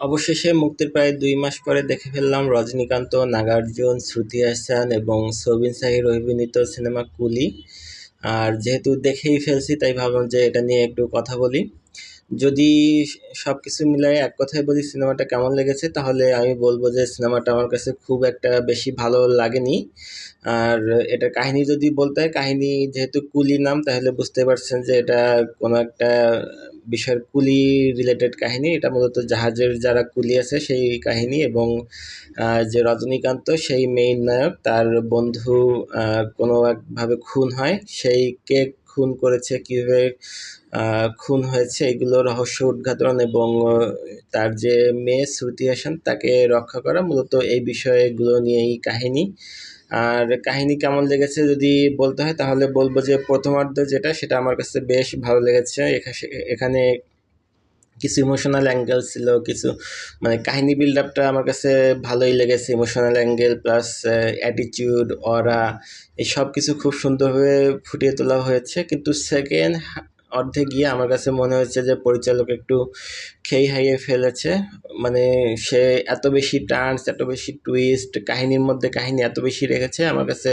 অবশেষে মুক্তির প্রায় ২ মাস পরে দেখে ফেললাম রজনীকান্ত, নাগার্জুন, শ্রুতি হাসান এবং সবিন শাহির অভিনীত সিনেমা কুলি। আর যেহেতু দেখেই ফেলছি তাই ভাবলাম যে এটা নিয়ে একটু কথা বলি। যদি সবকিছু মিলায় এক কথায় বলি সিনেমাটা কেমন লেগেছে, তাহলে আমি বলবো যে সিনেমাটা আমার কাছে খুব একটা বেশি ভালো লাগেনি। আর এটার কাহিনী যদি বলতে হয়, কাহিনী যেহেতু কুলি নাম তাহলে বুঝতে পারছেন যে এটা কোনো একটা বিষয়ের কুলি রিলেটেড কাহিনী। এটা মূলত জাহাজের যারা কুলি আছে সেই কাহিনী, এবং যে রজনীকান্ত সেই মেইন নায়ক, তার বন্ধু কোনো একভাবে খুন হয়। সেই কে খুন করেছে, কীভাবে খুন হয়েছে, এগুলো রহস্য উদ্ঘাটন এবং তার যে মেয়ে শ্রুতি হাসান তাকে রক্ষা করা, মূলত এই বিষয়গুলো নিয়েই কাহিনী। আর কাহিনী কেমন লেগেছে যদি বলতে হয় তাহলে বলবো যে প্রথমার্ধ যেটা, সেটা আমার কাছে বেশ ভালো লেগেছে। এখানে কিছু ইমোশনাল অ্যাঙ্গেল ছিল, কিছু মানে কাহিনী বিল্ড আপটা আমার কাছে ভালোই লেগেছে। ইমোশনাল অ্যাঙ্গেল প্লাস অ্যাটিটিউড, অরা, এই সব কিছু খুব সুন্দরভাবে ফুটিয়ে তোলা হয়েছে। কিন্তু সেকেন্ড অর্ধে গিয়ে আমার কাছে মনে হয়েছে যে পরিচালক একটু খেই হারিয়ে ফেলেছে। মানে সে এত বেশি টার্নস, এত বেশি টুইস্ট, কাহিনীর মধ্যে কাহিনী এত বেশি রেখেছে, আমার কাছে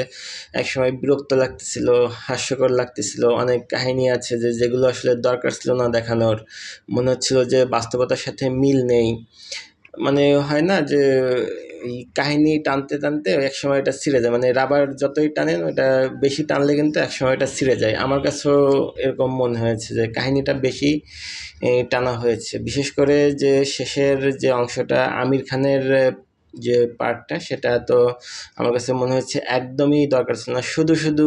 একসময় বিরক্ত লাগতেছিল, হাস্যকর লাগতেছিল। অনেক কাহিনী আছে যেগুলো আসলে দরকার ছিল না দেখানোর। মনে হচ্ছিল যে বাস্তবতার সাথে মিল নেই। মানে হয় না যে এই কাহিনী টানতে টানতে একসময় এটা ছিঁড়ে যায়, মানে রাবার যতই টানেন ওটা বেশি টানলে কিন্তু একসময় এটা ছিঁড়ে যায়। আমার কাছেও এরকম মনে হয়েছে যে কাহিনীটা বেশি টানা হয়েছে। বিশেষ করে যে শেষের যে অংশটা, আমির খানের যে পার্টটা, সেটা তো আমার কাছে মনে হচ্ছে একদমই দরকার ছিল না। শুধু শুধু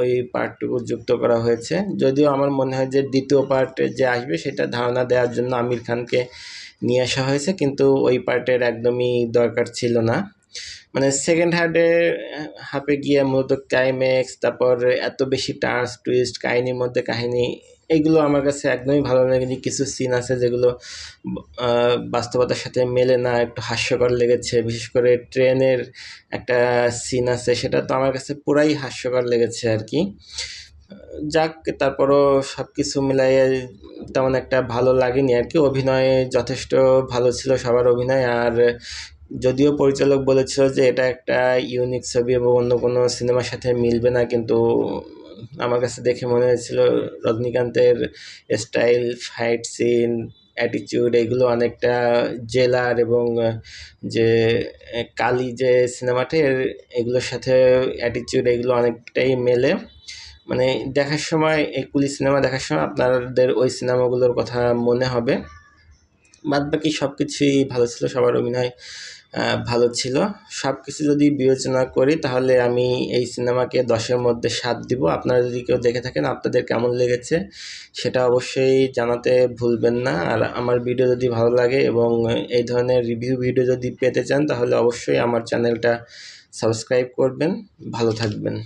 ওই পার্টটুকু যুক্ত করা হয়েছে। যদিও আমার মনে হয় যে দ্বিতীয় পার্টে যে আসবে সেটা ধারণা দেওয়ার জন্য আমির খানকে নিয়ে আসা হয়েছে, কিন্তু ওই পার্টের একদমই দরকার ছিল না। মানে সেকেন্ড হাফে গিয়ে মূলত ক্লাইম্যাক্স, তারপর এত বেশি টার্নস টুইস্ট, কাহিনীর মধ্যে কাহিনী, এগুলো আমার কাছে একদমই ভালো লাগেনি। কিছু সিন আছে যেগুলো বাস্তবতার সাথে মেলে না, একটু হাস্যকর লেগেছে। বিশেষ করে ট্রেনের একটা সিন আছে, সেটা তো আমার কাছে পুরাই হাস্যকর লেগেছে আর কি। যাক, তারপরও সব কিছু মিলাইয়ে তেমন একটা ভালো লাগেনি আর কি। অভিনয় যথেষ্ট ভালো ছিল, সবার অভিনয়। আর যদিও পরিচালক বলেছিল যে এটা একটা ইউনিক ছবি এবং অন্য কোনো সিনেমার সাথে মিলবে না, কিন্তু আমার কাছে দেখে মনে হয়েছিল রজনীকান্তের স্টাইল, ফাইট সিন, অ্যাটিটিউড, এগুলো অনেকটা জেলার এবং যে কালি যে সিনেমাটা, এগুলোর সাথে অ্যাটিটিউড এগুলো অনেকটাই মেলে। মানে দেখার সময়, এই কুলি সিনেমা দেখার সময় আপনাদের ওই সিনেমাগুলোর কথা মনে হবে। বাদবাকি সব কিছুই ভালো ছিল, সবার অভিনয় ভালো ছিল। সব কিছু যদি বিবেচনা করি তাহলে আমি এই সিনেমাকে 10-এর মধ্যে 7 দিব। আপনারা যদি কেউ দেখে থাকেন, আপনাদের কেমন লেগেছে সেটা অবশ্যই জানাতে ভুলবেন না। আর আমার ভিডিও যদি ভালো লাগে এবং এই ধরনের রিভিউ ভিডিও যদি পেতে চান তাহলে অবশ্যই আমার চ্যানেলটা সাবস্ক্রাইব করবেন। ভালো থাকবেন।